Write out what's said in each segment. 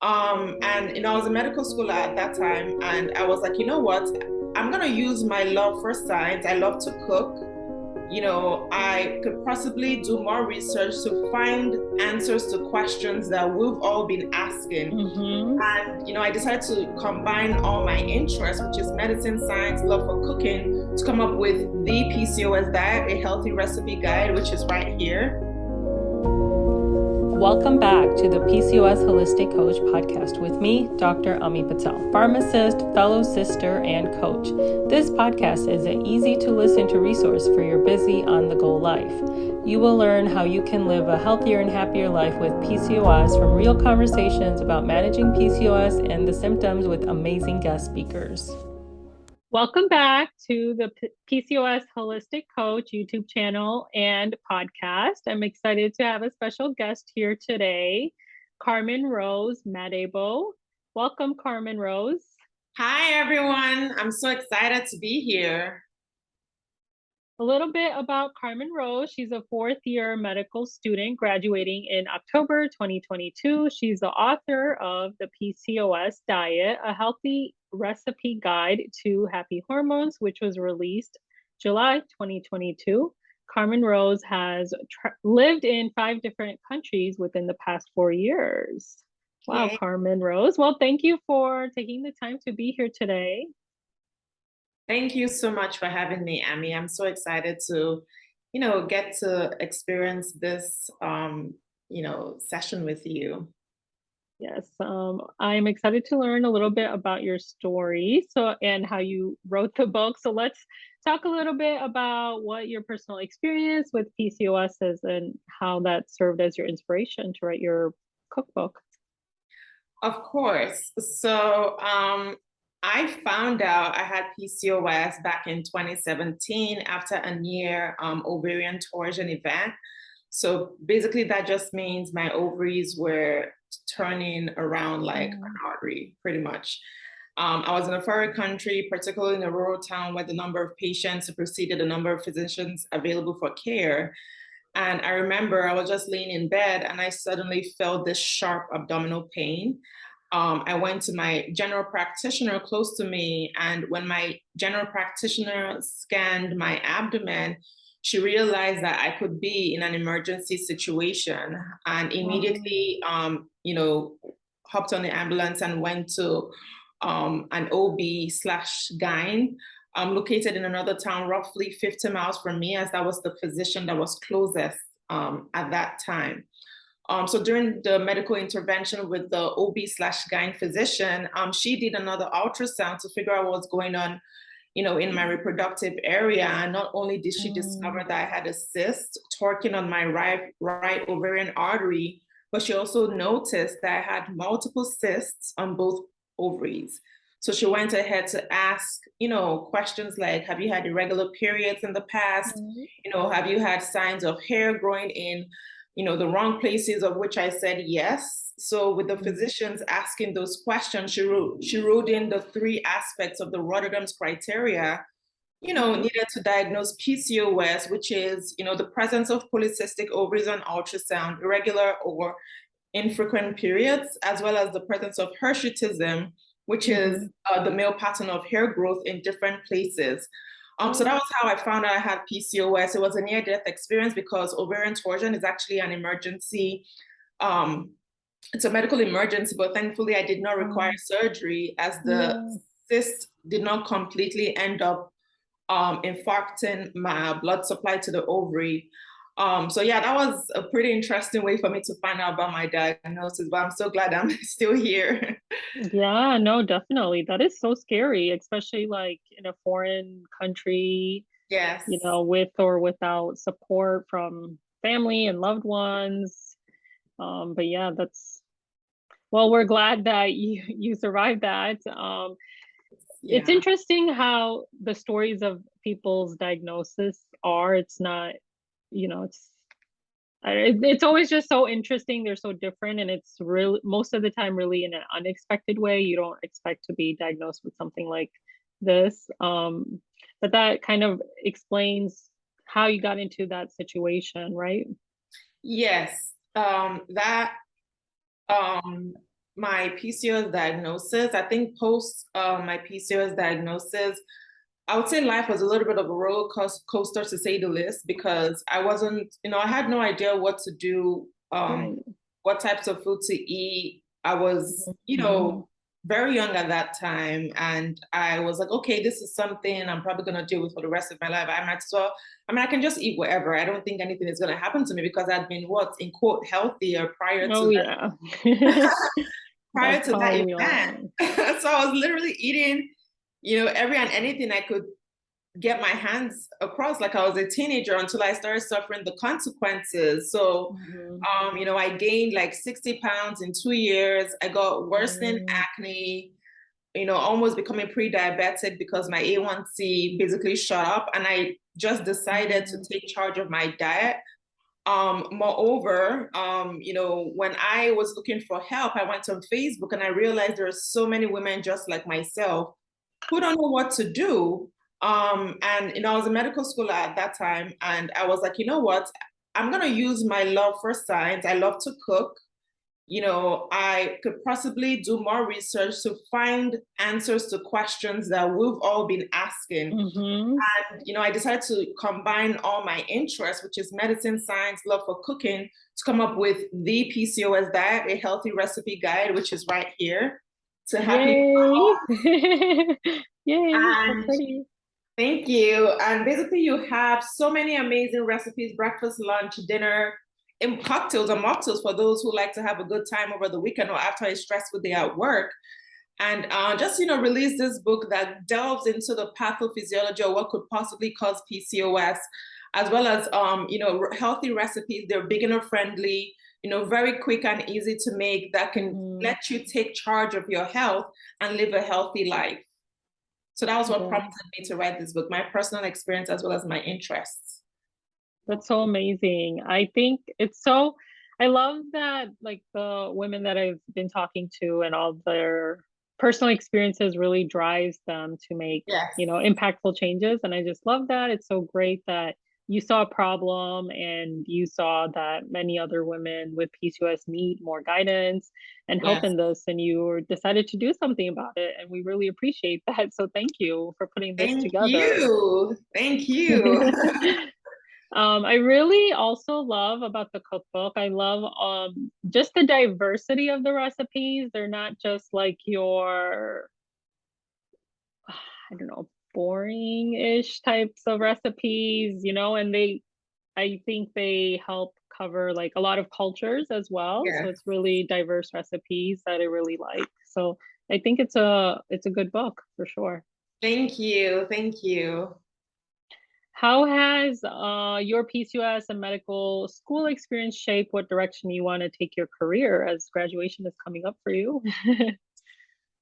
And I was in medical school at that time, and I was like, you know what? I'm gonna use my love for science. I love to cook. I could possibly do more research to find answers to questions that we've all been asking. Mm-hmm. And I decided to combine all my interests, which is medicine, science, love for cooking, to come up with the PCOS diet, a healthy recipe guide, which is right here. Welcome back to the PCOS Holistic Coach podcast with me, Dr. Ami Patel, pharmacist, fellow sister, and coach. This podcast is an easy to listen to resource for your busy on the go life. You will learn how you can live a healthier and happier life with PCOS from real conversations about managing PCOS and the symptoms with amazing guest speakers. Welcome back to the PCOS Holistic Coach YouTube channel and podcast. I'm excited to have a special guest here today, Carmen-Rose Madiebo. Welcome, Carmen-Rose. Hi, everyone. I'm so excited to be here. A little bit about Carmen-Rose. She's a fourth-year medical student graduating in October 2022. She's the author of the PCOS Diet, a healthy recipe guide to happy hormones, which was released July 2022. Carmen-Rose has lived in 5 different countries within the past 4 years. Wow, Yay. Carmen-Rose. Well, thank you for taking the time to be here today. Thank you so much for having me, Amy. I'm so excited to, get to experience this, session with you. Yes, I'm excited to learn a little bit about your story, and how you wrote the book. So let's talk a little bit about what your personal experience with PCOS is and how that served as your inspiration to write your cookbook. Of course. So, I found out I had PCOS back in 2017 after a near ovarian torsion event. So basically, that just means my ovaries were turning around like an artery, pretty much. I was in a foreign country, particularly in a rural town where the number of patients superseded the number of physicians available for care. And I remember I was just laying in bed and I suddenly felt this sharp abdominal pain. I went to my general practitioner close to me, and when my general practitioner scanned my abdomen, she realized that I could be in an emergency situation, and immediately, hopped on the ambulance and went to an OB slash gyne located in another town, roughly 50 miles from me, as that was the physician that was closest at that time. So during the medical intervention with the OB slash gyne physician, she did another ultrasound to figure out what's going on, in my reproductive area. And not only did she discover that I had a cyst torquing on my right ovarian artery, but she also noticed that I had multiple cysts on both ovaries. So she went ahead to ask, questions like, have you had irregular periods in the past? Have you had signs of hair growing in, the wrong places, of which I said yes. So with the physicians asking those questions, she wrote in the 3 aspects of the Rotterdam's criteria, needed to diagnose PCOS, which is, the presence of polycystic ovaries on ultrasound, irregular or infrequent periods, as well as the presence of hirsutism, which is the male pattern of hair growth in different places. So that was how I found out I had PCOS. It was a near-death experience because ovarian torsion is actually an emergency. It's a medical emergency, but thankfully I did not require surgery, as the cyst did not completely end up infarcting my blood supply to the ovary. So yeah, that was a pretty interesting way for me to find out about my diagnosis, but I'm so glad I'm still here. Yeah, no, definitely. That is so scary, especially like in a foreign country, Yes. with or without support from family and loved ones. But yeah, well, we're glad that you survived that. It's Yeah. interesting how the stories of people's diagnosis are. It's not, it's always just so interesting. They're so different, and it's really most of the time really in an unexpected way. You don't expect to be diagnosed with something like this. But that kind of explains how you got into that situation, right? Yes. That um my PCOS diagnosis, I think post my PCOS diagnosis, I would say life was a little bit of a roller coaster to say the least, because I wasn't, I had no idea what to do, Right. what types of food to eat. I was, Mhm. very young at that time. And I was like, okay, this is something I'm probably going to deal with for the rest of my life. I might as well, I can just eat whatever. I don't think anything is going to happen to me, because I'd been in quote healthier prior Oh to yeah. prior That's to that how we event. are. So I was literally eating, every and anything I could get my hands across, like I was a teenager, until I started suffering the consequences. So, Mhm. I gained like 60 pounds in 2 years. I got worsening Mm. acne, almost becoming pre-diabetic because my A1C basically shot up, and I just decided to Mm. take charge of my diet. Moreover, when I was looking for help, I went on Facebook and I realized there are so many women just like myself who don't know what to do. And I was in medical school at that time, and I was like, you know what? I'm gonna use my love for science. I love to cook. I could possibly do more research to find answers to questions that we've all been asking. Mhm. And, I decided to combine all my interests, which is medicine, science, love for cooking, to come up with the PCOS diet, a healthy recipe guide, which is right here to have people. Yay. Yay, so And pretty. thank you. And basically, you have so many amazing recipes: breakfast, lunch, dinner, and cocktails and mocktails for those who like to have a good time over the weekend or after a stressful day at work. And just, release this book that delves into the pathophysiology of what could possibly cause PCOS, as well as, healthy recipes. They're beginner friendly, very quick and easy to make, that can Mm. let you take charge of your health and live a healthy life. So that was what Yeah. prompted me to write this book, my personal experience as well as my interests. That's so amazing. I think it's so I love that like the women that I've been talking to and all their personal experiences really drives them to make, Yes. impactful changes. And I just love that. It's so great that you saw a problem and you saw that many other women with PCOS need more guidance and help Yes. in this, and you decided to do something about it. And we really appreciate that. So thank you for putting this Thank together. you. Thank you. I really also love about the cookbook. I love just the diversity of the recipes. They're not just like your I don't know, boring-ish types of recipes, and I think they help cover like a lot of cultures as well. So Yes. it's really diverse recipes that I really like. So I think it's a good book for sure. Thank you. Thank you. How has your PCOS and medical school experience shaped what direction you want to take your career as graduation is coming up for you?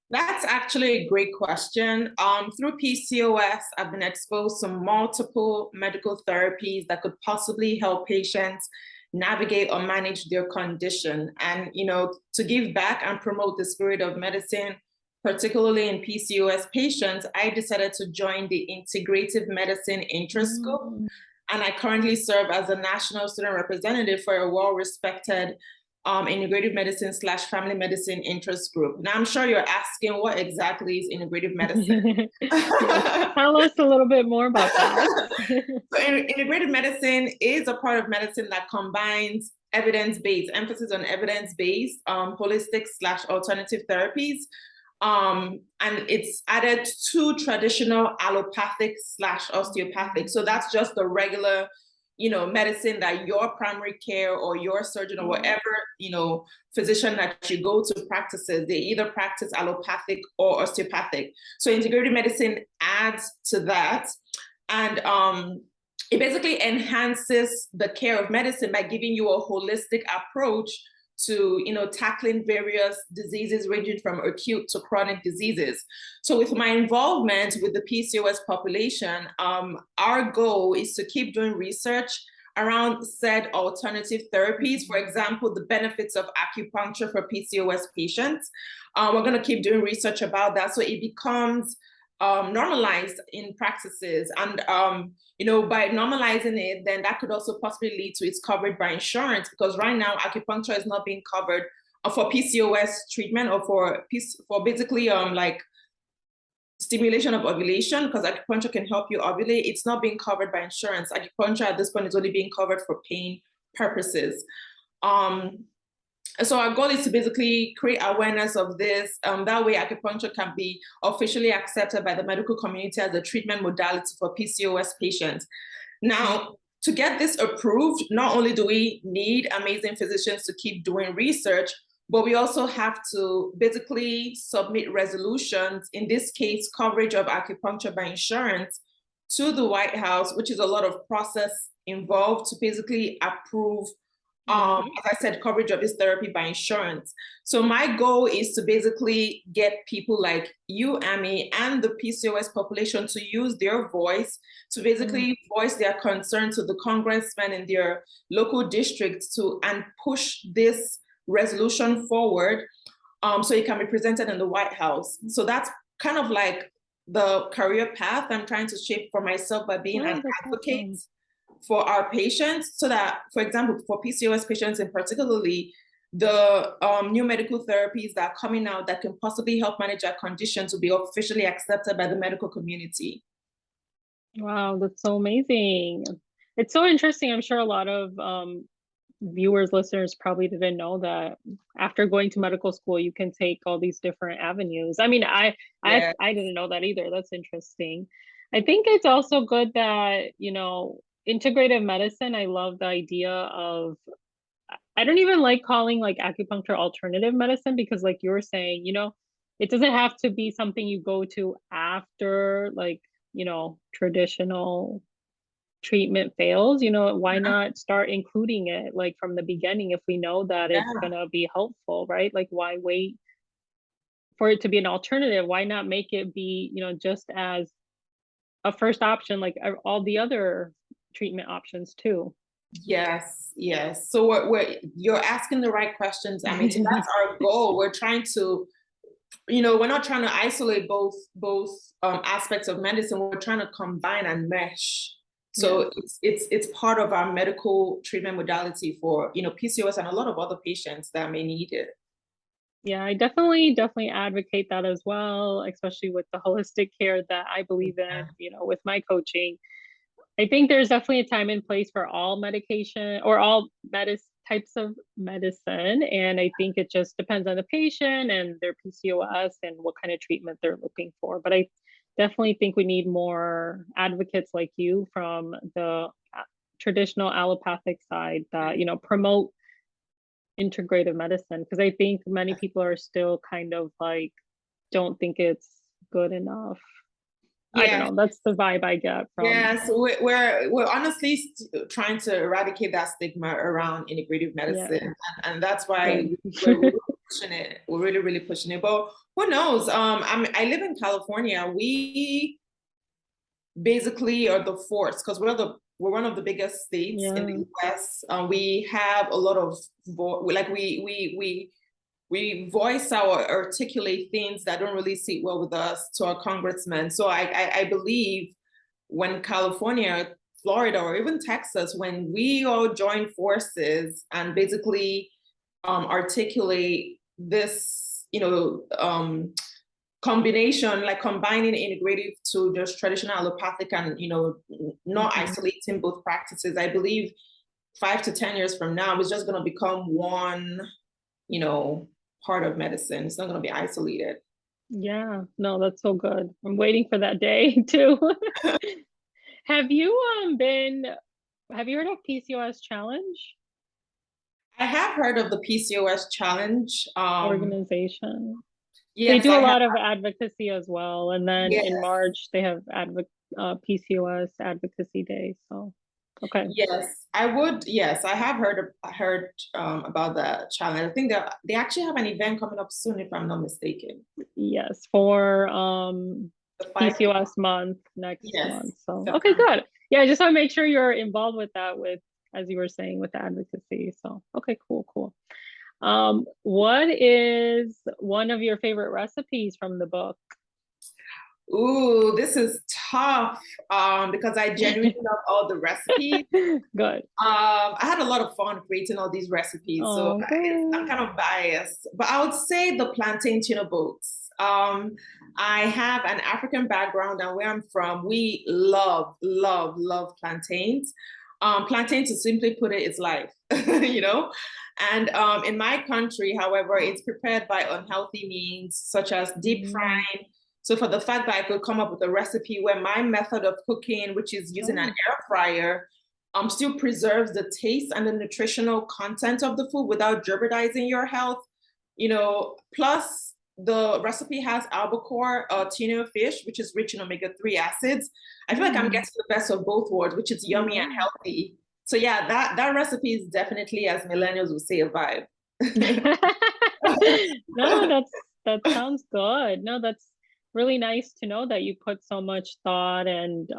That's actually a great question. Through PCOS, I've been exposed to multiple medical therapies that could possibly help patients navigate or manage their condition. And, to give back and promote the spirit of medicine, particularly in PCOS patients, I decided to join the Integrative Medicine Interest Group. Mm. And I currently serve as a national student representative for a well-respected integrative medicine / family medicine interest group. Now, I'm sure you're asking, what exactly is integrative medicine? Yes, tell us a little bit more about that. So integrative medicine is a part of medicine that combines evidence-based, emphasis on evidence-based, holistic / alternative therapies. And it's added to traditional allopathic / osteopathic. So that's just the regular, medicine that your primary care or your surgeon or Yeah. whatever, physician that you go to practices, they either practice allopathic or osteopathic. So integrative medicine adds to that. And it basically enhances the care of medicine by giving you a holistic approach to tackling various diseases ranging from acute to chronic diseases. So with my involvement with the PCOS population, our goal is to keep doing research around said alternative therapies. For example, the benefits of acupuncture for PCOS patients. We're going to keep doing research about that so it becomes normalized in practices. And by normalizing it, then that could also possibly lead to its covered by insurance, because right now acupuncture is not being covered for PCOS treatment or for basically like stimulation of ovulation, because acupuncture can help you ovulate. It's not being covered by insurance. Acupuncture at this point is only being covered for pain purposes. So our goal is to basically create awareness of this. That way acupuncture can be officially accepted by the medical community as a treatment modality for PCOS patients. Now, to get this approved, not only do we need amazing physicians to keep doing research, but we also have to basically submit resolutions, in this case, coverage of acupuncture by insurance, to the White House, which is a lot of process involved to basically approve, as I said, coverage of this therapy by insurance. So my goal is to basically get people like you, Amy, and the PCOS population to use their voice to basically voice their concern to the congressmen in their local districts and push this resolution forward, so it can be presented in the White House. So that's kind of like the career path I'm trying to shape for myself by being an advocate for our patients, so that, for example, for PCOS patients in particularly, the new medical therapies that are coming out that can possibly help manage our condition to be officially accepted by the medical community. Wow, that's so amazing. It's so interesting. I'm sure a lot of viewers, listeners probably didn't know that after going to medical school, you can take all these different avenues. I mean, I didn't know that either. That's interesting. I think it's also good that, you know, integrative medicine, I love the idea of, I don't even like calling like acupuncture alternative medicine, because like you were saying, you know, it doesn't have to be something you go to after, like, you know, traditional treatment fails. You know, why not start including it like from the beginning if we know that it's gonna be helpful, right? Like, why wait for it to be an alternative? Why not make it be, you know, just as a first option like all the other treatment options too? Yes, yes. So you're asking the right questions. I mean, so that's our goal. We're trying to, you know, we're not trying to isolate both aspects of medicine. We're trying to combine and mesh. So it's part of our medical treatment modality for, you know, PCOS and a lot of other patients that may need it. Yeah, I definitely advocate that as well, especially with the holistic care that I believe in, you know, with my coaching. I think there's definitely a time and place for all medication or all types of medicine. And I think it just depends on the patient and their PCOS and what kind of treatment they're looking for. But I definitely think we need more advocates like you from the traditional allopathic side that, you know, promote integrative medicine, because I think many people are still kind of like, don't think it's good enough. I don't know. That's the vibe I get from. Yeah, so we're honestly trying to eradicate that stigma around integrative medicine, and that's why we're really pushing it. We're really pushing it. But who knows? I live in California. We basically are the force, because we're one of the biggest states in the US. We have a lot of we voice articulate things that don't really sit well with us to our congressmen. So I believe when California, Florida, or even Texas, when we all join forces and basically articulate this, you know, combination, like combining integrative to just traditional allopathic and, you know, not isolating both practices, I believe 5 to 10 years from now, it's just going to become one, you know, part of medicine. It's not going to be isolated. Yeah, no, that's so good. I'm waiting for that day too. Have you heard of PCOS Challenge? I have heard of the PCOS Challenge organization. Yes, they do a lot of advocacy as well. And then in March, they have PCOS Advocacy Day. So, okay. Yes, I would. Yes, I have heard about the challenge. I think they actually have an event coming up soon, if I'm not mistaken. Yes, for PCOS month next month. So, okay, good. Yeah, I just want to make sure you're involved with that, with, as you were saying, with the advocacy. So, okay, cool. What is one of your favorite recipes from the book? Ooh, this is tough because I genuinely love all the recipes. Good. I had a lot of fun creating all these recipes, so Oh, I'm good. kind of biased. But I would say the plantain tuna boats. I have an African background, and where I'm from, we love, love, love plantains. Plantain, to simply put it, is life, you know. And in my country, however, it's prepared by unhealthy means, such as deep Mm. frying. So for the fact that I could come up with a recipe where my method of cooking, which is using an Oh. air fryer, still preserves the taste and the nutritional content of the food without jeopardizing your health. Plus the recipe has albacore tuna fish, which is rich in omega-3 acids. I feel like I'm Mm. getting the best of both worlds, which is yummy and Yeah. healthy. So yeah, that recipe is definitely, as millennials would say, a vibe. No, that sounds good. No, that's really nice to know that you put so much thought and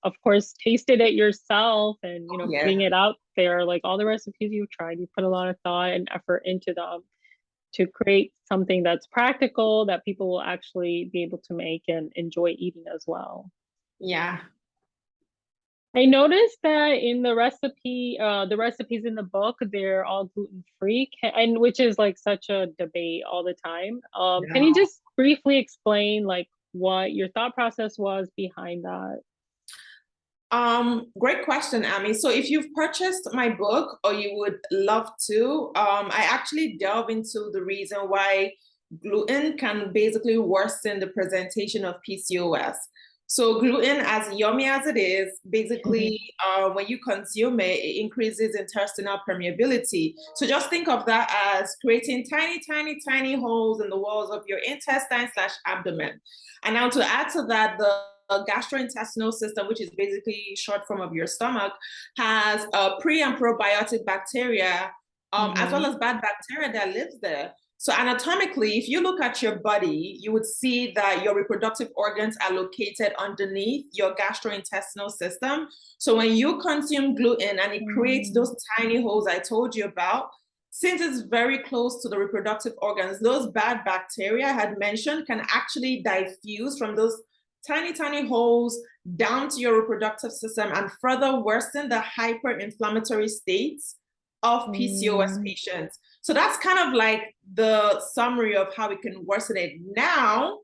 of course tasted it yourself and Yeah. putting it out there, like all the recipes you've tried, you put a lot of thought and effort into them to create something that's practical that people will actually be able to make and enjoy eating as well. Yeah. I noticed that in the recipes in the book, they're all gluten free, and which is like such a debate all the time. Can you No. just briefly explain like what your thought process was behind that? Great question, Amy. So if you've purchased my book or you would love to, I actually delve into the reason why gluten can basically worsen the presentation of PCOS. So gluten, as yummy as it is, basically when you consume it, it increases intestinal permeability. So just think of that as creating tiny, tiny, tiny holes in the walls of your intestine slash abdomen. And now to add to that, the gastrointestinal system, which is basically short form of your stomach, has pre and probiotic bacteria, as well Hmm. as bad bacteria that lives there. So anatomically, if you look at your body, you would see that your reproductive organs are located underneath your gastrointestinal system. So when you consume gluten and it creates Mm. those tiny holes I told you about, since it's very close to the reproductive organs, those bad bacteria I had mentioned can actually diffuse from those tiny, tiny holes down to your reproductive system and further worsen the hyperinflammatory states of PCOS Mm. patients. So that's kind of like the summary of how we can worsen it. Now,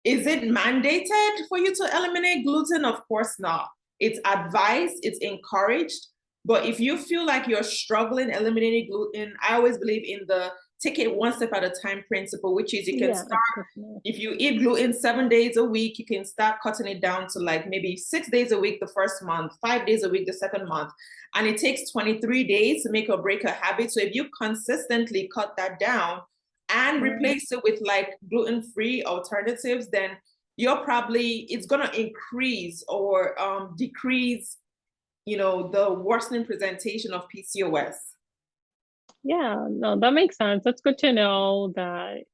is it mandated for you to eliminate gluten? Of course not. It's advised, it's encouraged. But if you feel like you're struggling eliminating gluten, I always believe in the take it one step at a time principle, which is you can Yeah, start, definitely. if you eat gluten 7 days a week, you can start cutting it down to like maybe 6 days a week the first month, 5 days a week the second month. And it takes 23 days to make or break a habit. So if you consistently cut that down, and Yeah. replace it with like gluten-free alternatives, then it's gonna increase or decrease, the worsening presentation of PCOS. Yeah, no, that makes sense. That's good to know that,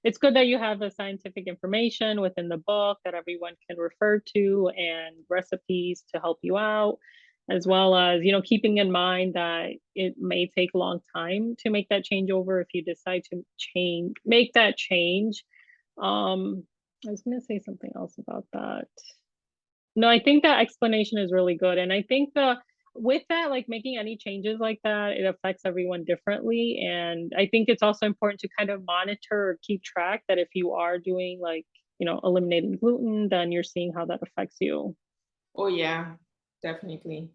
it's good that you have the scientific information within the book that everyone can refer to and recipes to help you out, as well as, keeping in mind that it may take a long time to make that changeover if you decide to make that change. I was going to say something else about that. No, I think that explanation is really good. And I think with that, like making any changes like that, it affects everyone differently. And I think it's also important to kind of monitor or keep track that if you are doing like, eliminating gluten, then you're seeing how that affects you. Oh yeah, definitely.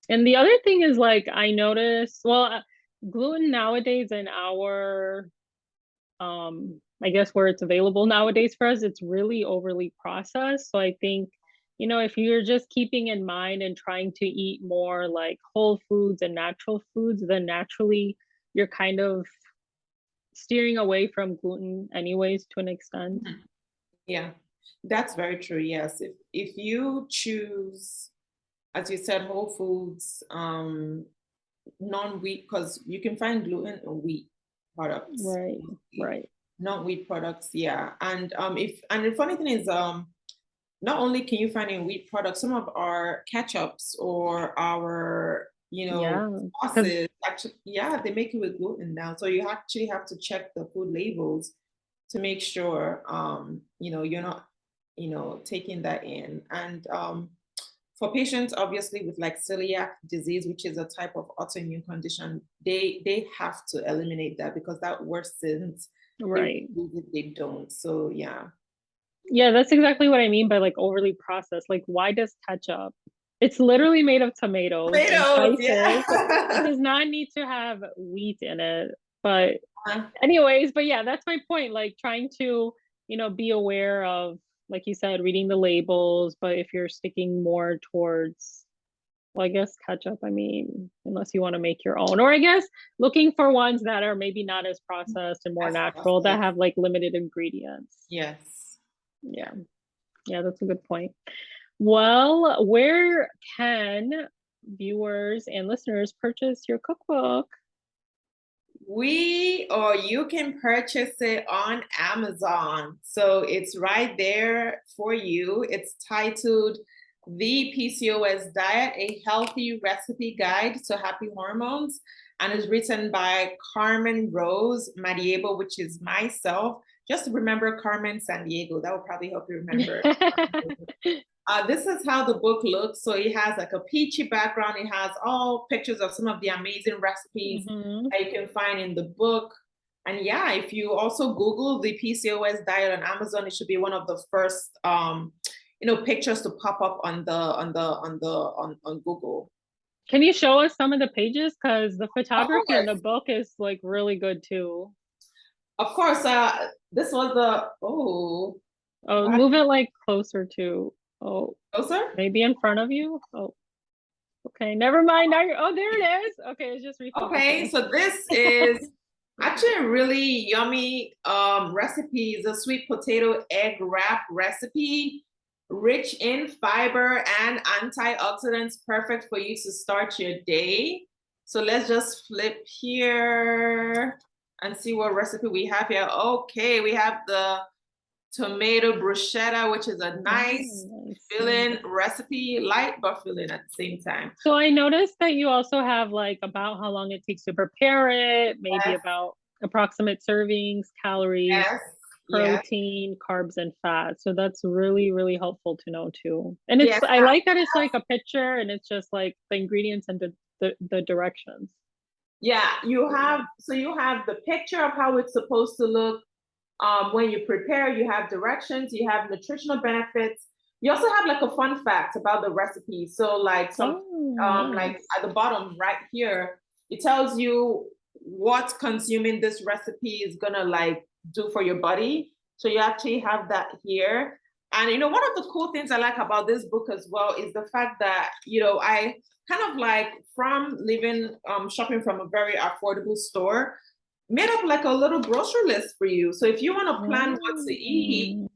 And the other thing is like, I noticed, well, gluten nowadays in our I guess where it's available nowadays for us, it's really overly processed. So I think, if you're just keeping in mind and trying to eat more like whole foods and natural foods, then naturally you're kind of steering away from gluten anyways to an extent. Yeah, that's very true. Yes, if you choose, as you said, whole foods, non-wheat, because you can find gluten in wheat products. Right, right. Non-wheat products, yeah. And the funny thing is, not only can you find in wheat products, some of our ketchups or our, Yeah, because sauces, actually, yeah, they make it with gluten now. So you actually have to check the food labels to make sure, you're not, taking that in. And for patients, obviously, with like celiac disease, which is a type of autoimmune condition, they have to eliminate that because that worsens Right. if they don't. So yeah. Yeah, that's exactly what I mean by like overly processed. Like, why does ketchup? It's literally made of tomatoes and Tomatoes, spices. It yeah. does not need to have wheat in it. But anyways, but yeah, that's my point. Like trying to, be aware of, like you said, reading the labels, but if you're sticking more towards, well, I guess ketchup, I mean, unless you want to make your own, or I guess looking for ones that are maybe not as processed and more That's natural, that processed. have like limited ingredients. Yes. Yeah. Yeah, that's a good point. Well, where can viewers and listeners purchase your cookbook? You can purchase it on Amazon. So it's right there for you. It's titled The PCOS Diet, a healthy recipe guide to happy hormones. And it's written by Carmen-Rose Madiebo, which is myself. Just remember Carmen San Diego. That will probably help you remember. This is how the book looks. So it has like a peachy background. It has all pictures of some of the amazing recipes that you can find in the book. And yeah, if you also Google the PCOS diet on Amazon, it should be one of the first pictures to pop up on Google. Can you show us some of the pages? Because the Of photography in the course. book is like really good too. Of course, this was Oh, move it like closer to, closer. maybe in front of you. Oh, okay, never mind. Now oh, there it is. Okay, it's just refocusing. Okay, so this is actually a really yummy recipe. It's a sweet potato egg wrap recipe, rich in fiber and antioxidants, perfect for you to start your day. So let's just flip here and see what recipe we have here. Okay, we have the tomato bruschetta, which is a nice filling recipe, light but filling at the same time. So I noticed that you also have like about how long it takes to prepare it, maybe about approximate servings, calories, protein, carbs, and fat. So that's really, really helpful to know too. And it's I like that it's like a picture and it's just like the ingredients and the directions. Yeah, you have the picture of how it's supposed to look. When you prepare, you have directions, you have nutritional benefits. You also have like a fun fact about the recipe. So like like at the bottom right here, it tells you what consuming this recipe is gonna like do for your body. So you actually have that here. And one of the cool things I like about this book as well is the fact that, I kind of like from living shopping from a very affordable store, made up like a little grocery list for you. So if you want to plan what to eat,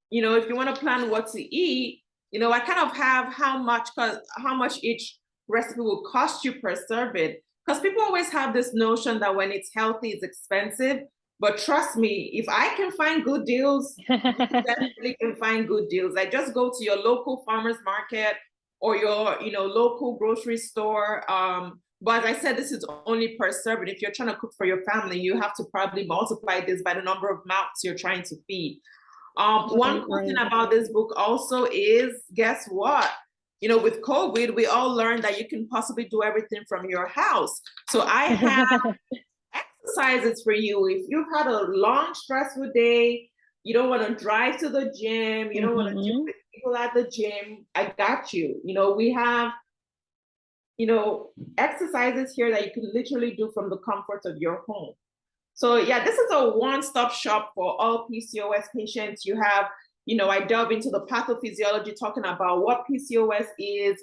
if you want to plan what to eat, I kind of have how much each recipe will cost you per serving. Because people always have this notion that when it's healthy, it's expensive. But trust me, if I can find good deals, you definitely can find good deals. Like just go to your local farmer's market or your, local grocery store. But as I said, this is only per serving. If you're trying to cook for your family, you have to probably multiply this by the number of mouths you're trying to feed. One cool thing about this book also is, guess what? With COVID, we all learned that you can possibly do everything from your house. So I have exercises for you. If you've had a long, stressful day, you don't want to drive to the gym, you don't want to deal with people at the gym, I got you. We have exercises here that you can literally do from the comfort of your home. So yeah, this is a one-stop shop for all PCOS patients. You have, I delve into the pathophysiology, talking about what PCOS is,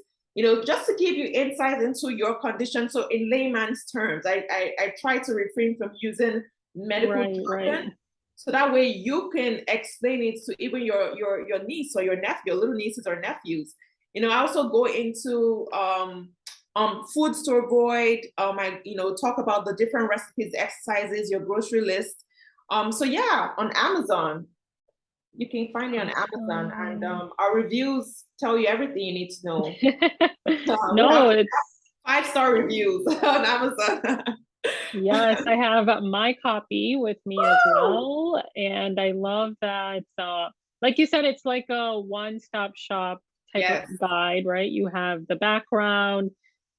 just to give you insights into your condition. So in layman's terms, I try to refrain from using medical jargon. So that way you can explain it to even your niece or your nephew, your little nieces or nephews. I also go into foods to avoid. I talk about the different recipes, exercises, your grocery list. So yeah, on Amazon, you can find it on Amazon, and our reviews tell you everything you need to know. No, it's 5-star reviews on Amazon. Yes, I have my copy with me as Woo! well. And I love that, like you said, it's like a one-stop shop type of Yes, guide, right? You have the background,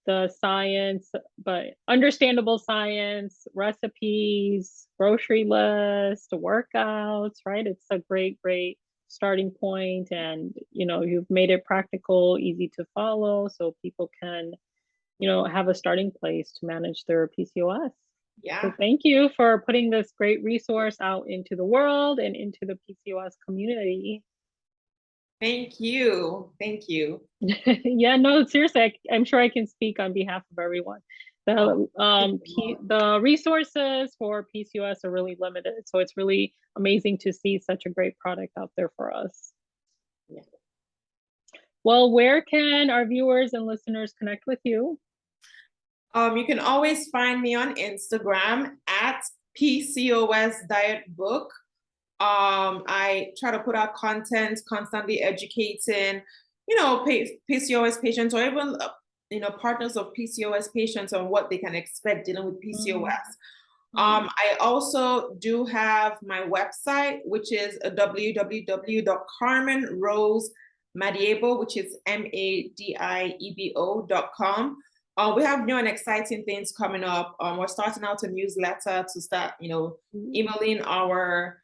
the science, but understandable science, recipes, grocery list, workouts, right? It's a great, great starting point. And, you've made it practical, easy to follow, so people can have a starting place to manage their PCOS. So yeah. thank you for putting this great resource out into the world and into the PCOS community. Thank you. Thank you. Yeah, no, seriously, I'm sure I can speak on behalf of everyone. Oh, The resources for PCOS are really limited, so it's really amazing to see such a great product out there for us. yeah. Well, where can our viewers and listeners connect with you? You can always find me on Instagram at PCOS Diet Book. I try to put out content, constantly educating, PCOS patients or even, partners of PCOS patients on what they can expect dealing with PCOS. I also do have my website, which is www.Carmen-Rose Madiebo, which is Madiebo.com. We have new and exciting things coming up. We're starting out a newsletter to start, emailing our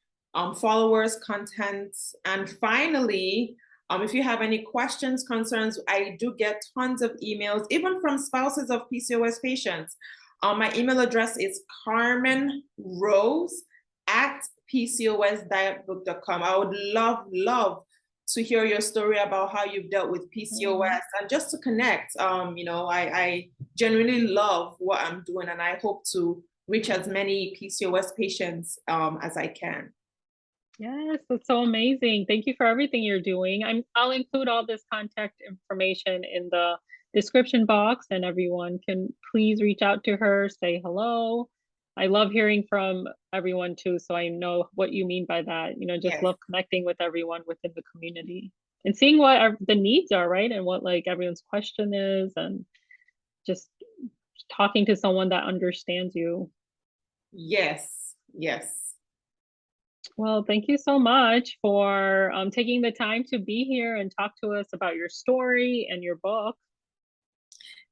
followers, content. And finally, if you have any questions, concerns, I do get tons of emails, even from spouses of PCOS patients. My email address is carmenrose@pcosdietbook.com. I would love to hear your story about how you've dealt with PCOS and just to connect. I genuinely love what I'm doing, and I hope to reach as many PCOS patients as I can. Yes, that's so amazing. Thank you for everything you're doing. I'll include all this contact information in the description box, and everyone can please reach out to her, say hello. I love hearing from everyone too, so I know what you mean by that. Just Yes. love connecting with everyone within the community and seeing what the needs are, right? And what like everyone's question is, and just talking to someone that understands you. Yes. Yes. Well, thank you so much for taking the time to be here and talk to us about your story and your book.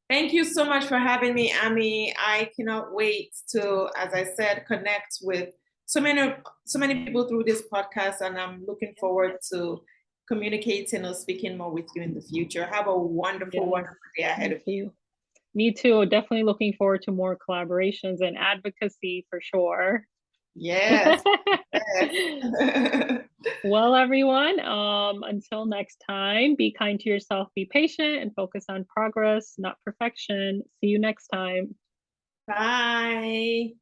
Thank you so much for having me, Amy. I cannot wait to, as I said, connect with so many people through this podcast, and I'm looking forward to communicating or speaking more with you in the future. Have a wonderful, Yes, wonderful day ahead of you. Me too. Definitely looking forward to more collaborations and advocacy for sure. Yes. Yes. Well, everyone, until next time, be kind to yourself, be patient, and focus on progress, not perfection. See you next time. Bye.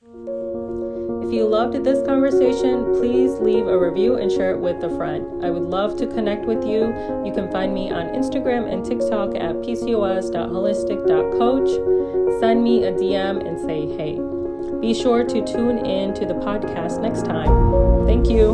If you loved this conversation, please leave a review and share it with a friend. I would love to connect with you. You can find me on Instagram and TikTok at pcos.holistic.coach. Send me a DM and say hey. Be sure to tune in to the podcast next time. Thank you.